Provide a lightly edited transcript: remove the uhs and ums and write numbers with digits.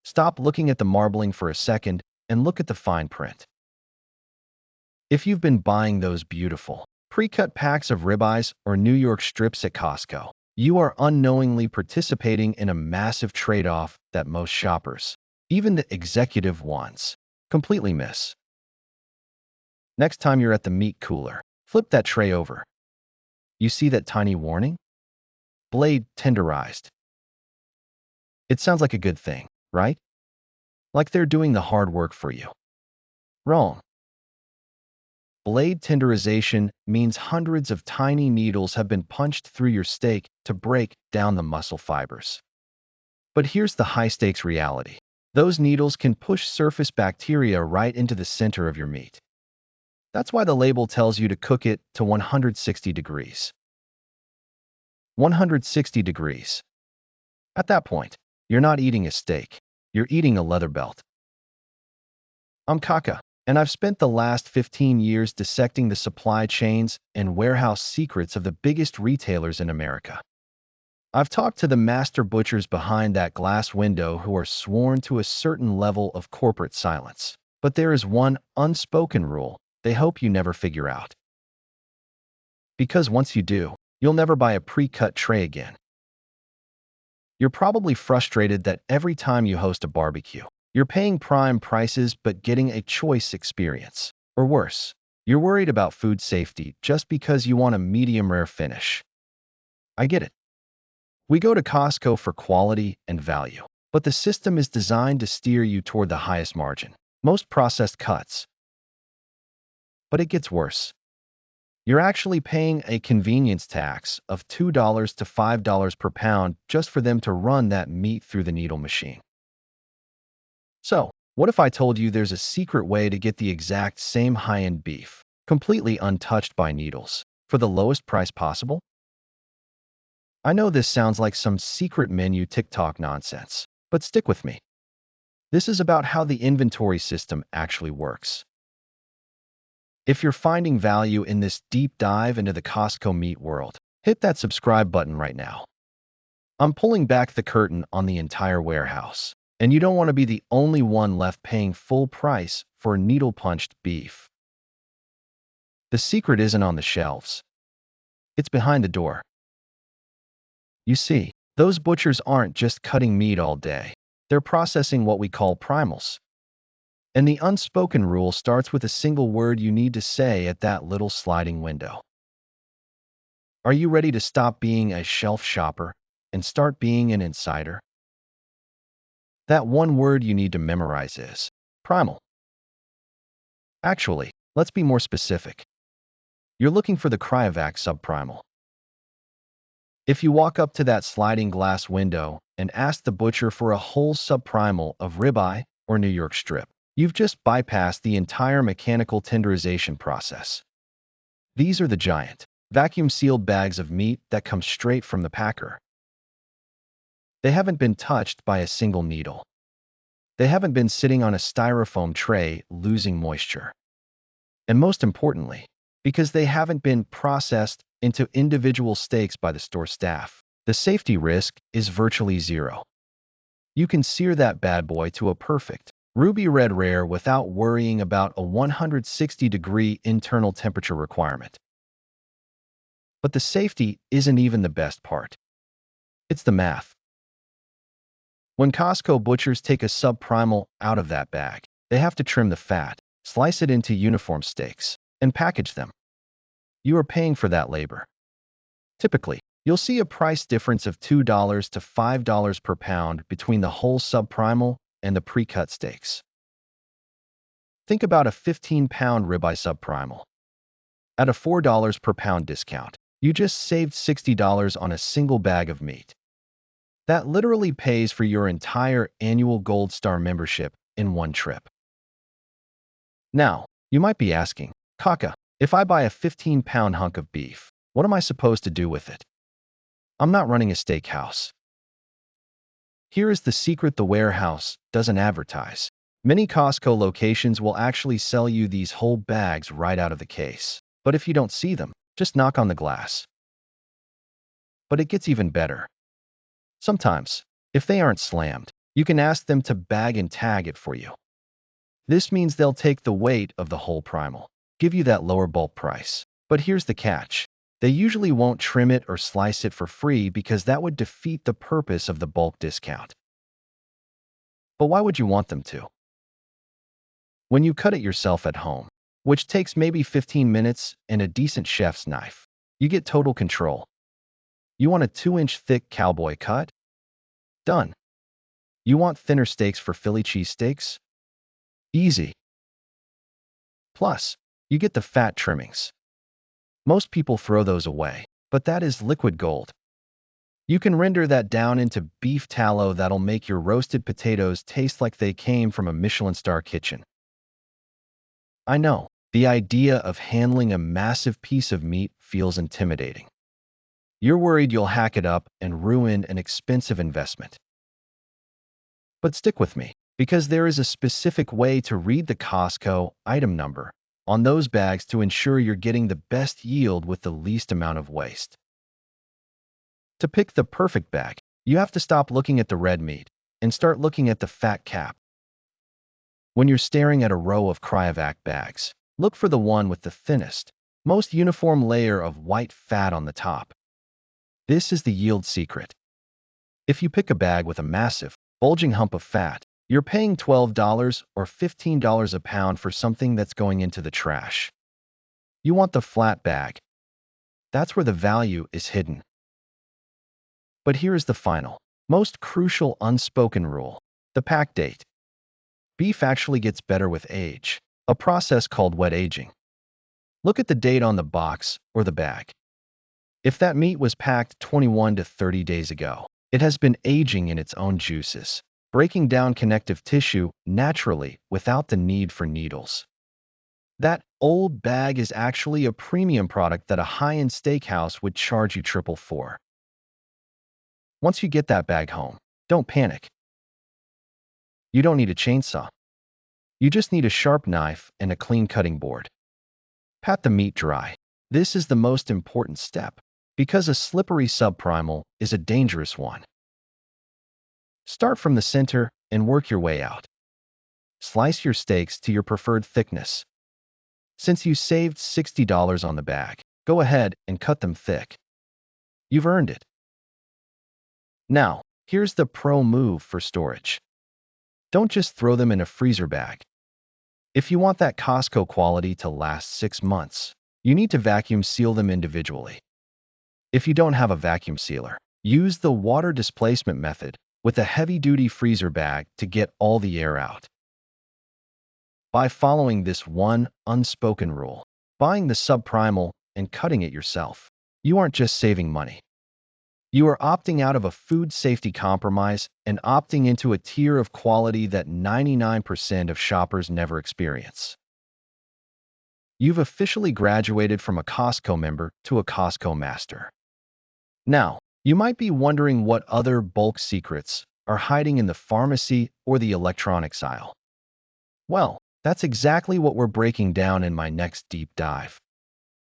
Stop looking at the marbling for a second and look at the fine print. If you've been buying those beautiful, pre-cut packs of ribeyes or New York strips at Costco, you are unknowingly participating in a massive trade-off that most shoppers, even the executive ones, completely miss. Next time you're at the meat cooler, flip that tray over. You see that tiny warning? Blade tenderized. It sounds like a good thing, right? Like they're doing the hard work for you. Wrong. Blade tenderization means hundreds of tiny needles have been punched through your steak to break down the muscle fibers. But here's the high-stakes reality. Those needles can push surface bacteria right into the center of your meat. That's why the label tells you to cook it to 160 degrees. 160 degrees. At that point, you're not eating a steak. You're eating a leather belt. I'm Kaka, and I've spent the last 15 years dissecting the supply chains and warehouse secrets of the biggest retailers in America. I've talked to the master butchers behind that glass window who are sworn to a certain level of corporate silence. But there is one unspoken rule they hope you never figure out. Because once you do, you'll never buy a pre-cut tray again. You're probably frustrated that every time you host a barbecue, you're paying prime prices but getting a choice experience. Or worse, you're worried about food safety just because you want a medium-rare finish. I get it. We go to Costco for quality and value, but the system is designed to steer you toward the highest margin, most processed cuts. But it gets worse. You're actually paying a convenience tax of $2 to $5 per pound just for them to run that meat through the needle machine. So, what if I told you there's a secret way to get the exact same high-end beef, completely untouched by needles, for the lowest price possible? I know this sounds like some secret menu TikTok nonsense, but stick with me. This is about how the inventory system actually works. If you're finding value in this deep dive into the Costco meat world, hit that subscribe button right now. I'm pulling back the curtain on the entire warehouse, and you don't want to be the only one left paying full price for needle-punched beef. The secret isn't on the shelves. It's behind the door. You see, those butchers aren't just cutting meat all day. They're processing what we call primals. And the unspoken rule starts with a single word you need to say at that little sliding window. Are you ready to stop being a shelf shopper and start being an insider? That one word you need to memorize is primal. Actually, let's be more specific. You're looking for the cryovac subprimal. If you walk up to that sliding glass window and ask the butcher for a whole subprimal of ribeye or New York strip, you've just bypassed the entire mechanical tenderization process. These are the giant, vacuum-sealed bags of meat that come straight from the packer. They haven't been touched by a single needle. They haven't been sitting on a styrofoam tray losing moisture. And most importantly, because they haven't been processed into individual steaks by the store staff, the safety risk is virtually zero. You can sear that bad boy to a perfect, ruby red rare without worrying about a 160-degree internal temperature requirement. But the safety isn't even the best part. It's the math. When Costco butchers take a subprimal out of that bag, they have to trim the fat, slice it into uniform steaks, and package them. You are paying for that labor. Typically, you'll see a price difference of $2 to $5 per pound between the whole subprimal and the pre-cut steaks. Think about a 15-pound ribeye subprimal. At a $4 per pound discount, you just saved $60 on a single bag of meat. That literally pays for your entire annual Gold Star membership in one trip. Now, you might be asking, Kaka, if I buy a 15-pound hunk of beef, what am I supposed to do with it? I'm not running a steakhouse. Here is the secret the warehouse doesn't advertise. Many Costco locations will actually sell you these whole bags right out of the case. But if you don't see them, just knock on the glass. But it gets even better. Sometimes, if they aren't slammed, You can ask them to bag and tag it for you. This means they'll take the weight of the whole primal, give you that lower bulk price. But here's the catch. They usually won't trim it or slice it for free because that would defeat the purpose of the bulk discount. But why would you want them to? When you cut it yourself at home, which takes maybe 15 minutes and a decent chef's knife, you get total control. You want a 2-inch thick cowboy cut? Done. You want thinner steaks for Philly cheesesteaks? Easy. Plus, you get the fat trimmings. Most people throw those away, but that is liquid gold. You can render that down into beef tallow that'll make your roasted potatoes taste like they came from a Michelin star kitchen. I know, the idea of handling a massive piece of meat feels intimidating. You're worried you'll hack it up and ruin an expensive investment. But stick with me, because there is a specific way to read the Costco item number on those bags to ensure you're getting the best yield with the least amount of waste. To pick the perfect bag, you have to stop looking at the red meat and start looking at the fat cap. When you're staring at a row of cryovac bags, look for the one with the thinnest, most uniform layer of white fat on the top. This is the yield secret. If you pick a bag with a massive, bulging hump of fat, you're paying $12 or $15 a pound for something that's going into the trash. You want the flat bag. That's where the value is hidden. But here is the final, most crucial unspoken rule: the pack date. Beef actually gets better with age, a process called wet aging. Look at the date on the box or the bag. If that meat was packed 21 to 30 days ago, it has been aging in its own juices, breaking down connective tissue naturally without the need for needles. That old bag is actually a premium product that a high-end steakhouse would charge you triple for. Once you get that bag home, don't panic. You don't need a chainsaw. You just need a sharp knife and a clean cutting board. Pat the meat dry. This is the most important step, because a slippery subprimal is a dangerous one. Start from the center and work your way out. Slice your steaks to your preferred thickness. Since you saved $60 on the bag, go ahead and cut them thick. You've earned it. Now, here's the pro move for storage. Don't just throw them in a freezer bag. If you want that Costco quality to last 6 months, you need to vacuum seal them individually. If you don't have a vacuum sealer, use the water displacement method with a heavy-duty freezer bag to get all the air out. By following this one unspoken rule, buying the subprimal and cutting it yourself, you aren't just saving money. You are opting out of a food safety compromise and opting into a tier of quality that 99% of shoppers never experience. You've officially graduated from a Costco member to a Costco master. Now, you might be wondering what other bulk secrets are hiding in the pharmacy or the electronics aisle. Well, that's exactly what we're breaking down in my next deep dive.